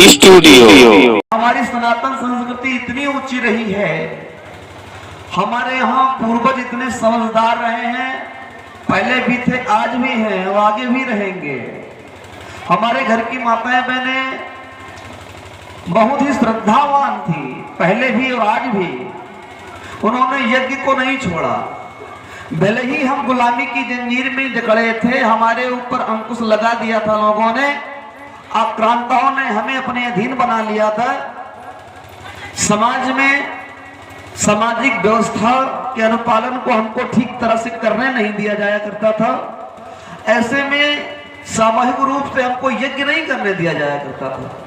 Studio. हमारी सनातन संस्कृति इतनी ऊंची रही है, हमारे यहाँ पूर्वज इतने समझदार रहे हैं, पहले भी थे, आज भी हैं और आगे भी रहेंगे। हमारे घर की माताएं बहनें बहुत ही श्रद्धावान थी, पहले भी और आज भी। उन्होंने यज्ञ को नहीं छोड़ा। भले ही हम गुलामी की जंजीर में जकड़े थे, हमारे ऊपर अंकुश लगा दिया था लोगों ने, आक्रांताओं ने हमें अपने अधीन बना लिया था। समाज में सामाजिक व्यवस्था के अनुपालन को हमको ठीक तरह से करने नहीं दिया जाया करता था। ऐसे में सामूहिक रूप से हमको यज्ञ नहीं करने दिया जाया करता था।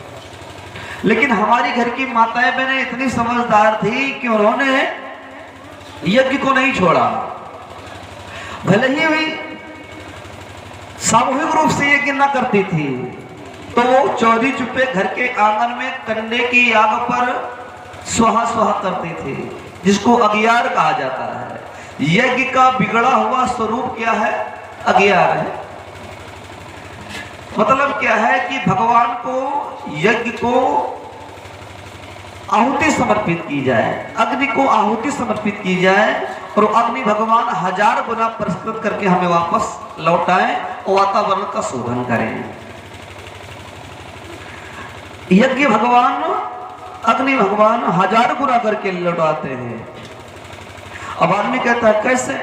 लेकिन हमारी घर की माताएं बहनें इतनी समझदार थी कि उन्होंने यज्ञ को नहीं छोड़ा। भले ही वे सामूहिक रूप से यज्ञ न करती थी, तो वो चौरी चुपे घर के आंगन में कंडे की आग पर स्वाहा स्वाहा करती थी, जिसको अगियार कहा जाता है। यज्ञ का बिगड़ा हुआ स्वरूप क्या है? अगियार है। मतलब क्या है कि भगवान को यज्ञ को आहुति समर्पित की जाए, अग्नि को आहुति समर्पित की जाए, और अग्नि भगवान 1000 गुना प्रस्तुत करके हमें वापस लौटाएं और वातावरण का शोधन करें। यज्ञ भगवान, अग्नि भगवान 1000 गुना करके लौटाते हैं। अब आदमी कहता है कैसे?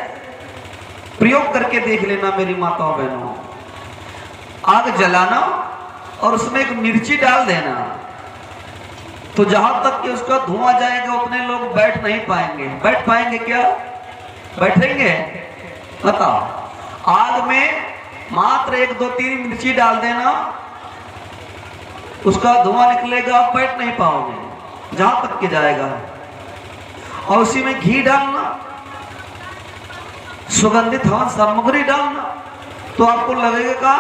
प्रयोग करके देख लेना मेरी माताओं बहनों। आग जलाना और उसमें एक मिर्ची डाल देना, तो जहां तक कि उसका धुआं जाएगा उतने लोग बैठ नहीं पाएंगे। बैठ पाएंगे क्या? बैठेंगे? बताओ। आग में मात्र 1 2 3 मिर्ची डाल देना, उसका धुआं निकलेगा, आप बैठ नहीं पाओगे जहां तक के जाएगा। और उसी में घी डालना, सुगंधित हवन सामग्री डालना, तो आपको लगेगा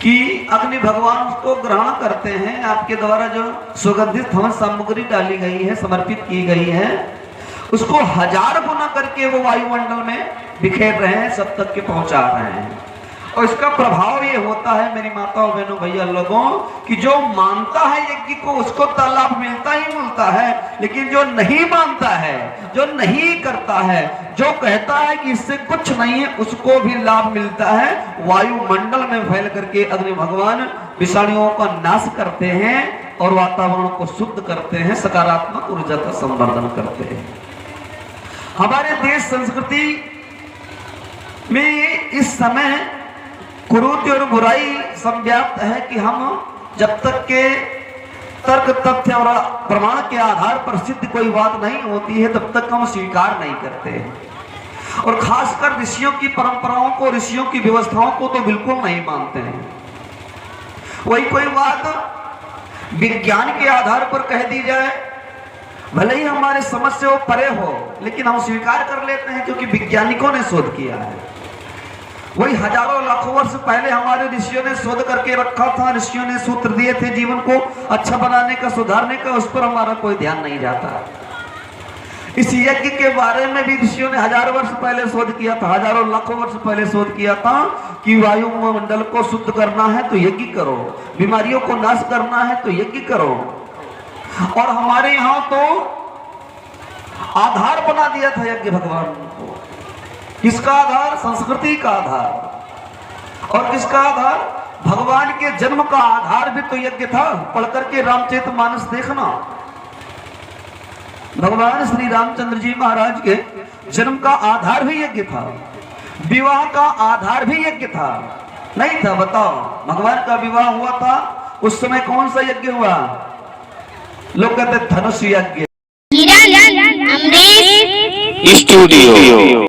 कि अग्नि भगवान उसको ग्रहण करते हैं। आपके द्वारा जो सुगंधित हवन सामग्री डाली गई है, समर्पित की गई है, उसको 1000 गुना करके वो वायुमंडल में बिखेर रहे हैं, सब तक के पहुंचा रहे हैं। और इसका प्रभाव ये होता है मेरी माताओं बहनों भैया लोगों, कि जो मानता है यज्ञ को उसको तो लाभ मिलता ही मिलता है, लेकिन जो नहीं मानता है, जो नहीं करता है, जो कहता है कि इससे कुछ नहीं है, उसको भी लाभ मिलता है। वायुमंडल में फैल करके अग्नि भगवान विषाणुओं का नाश करते हैं और वातावरण को शुद्ध करते हैं, सकारात्मक ऊर्जा का संवर्धन करते हैं। हमारे देश संस्कृति में इस समय कुरीति और बुराई संव्याप्त है कि हम जब तक के तर्क तथ्य और प्रमाण के आधार पर सिद्ध कोई बात नहीं होती है, तब तक हम स्वीकार नहीं करते। और खासकर ऋषियों की परंपराओं को, ऋषियों की व्यवस्थाओं को तो बिल्कुल नहीं मानते हैं। वही कोई बात विज्ञान के आधार पर कह दी जाए, भले ही हमारे समझ से वो परे हो, लेकिन हम स्वीकार कर लेते हैं क्योंकि वैज्ञानिकों ने शोध किया है। वही हजारों लाखों वर्ष पहले हमारे ऋषियों ने शोध करके रखा था, ऋषियों ने सूत्र दिए थे जीवन को अच्छा बनाने का, सुधारने का, उस पर हमारा कोई ध्यान नहीं जाता। इस यज्ञ के बारे में भी ऋषियों ने 1000 वर्ष पहले शोध किया था, हजारों लाखों वर्ष पहले शोध किया था कि वायुमंडल को शुद्ध करना है तो यज्ञ करो, बीमारियों को नाश करना है तो यज्ञ करो। और हमारे यहाँ तो आधार बना दिया था यज्ञ भगवान को। किसका आधार? संस्कृति का आधार। और किसका आधार? भगवान के जन्म का आधार भी तो यज्ञ था। पढ़कर के रामचरितमानस देखना, भगवान श्री रामचंद्र जी महाराज के जन्म का आधार भी यज्ञ था, विवाह का आधार भी यज्ञ था। नहीं था? बताओ। भगवान का विवाह हुआ था, उस समय कौन सा यज्ञ हुआ? लोग कहते धनुष यज्ञ। स्टूडियो।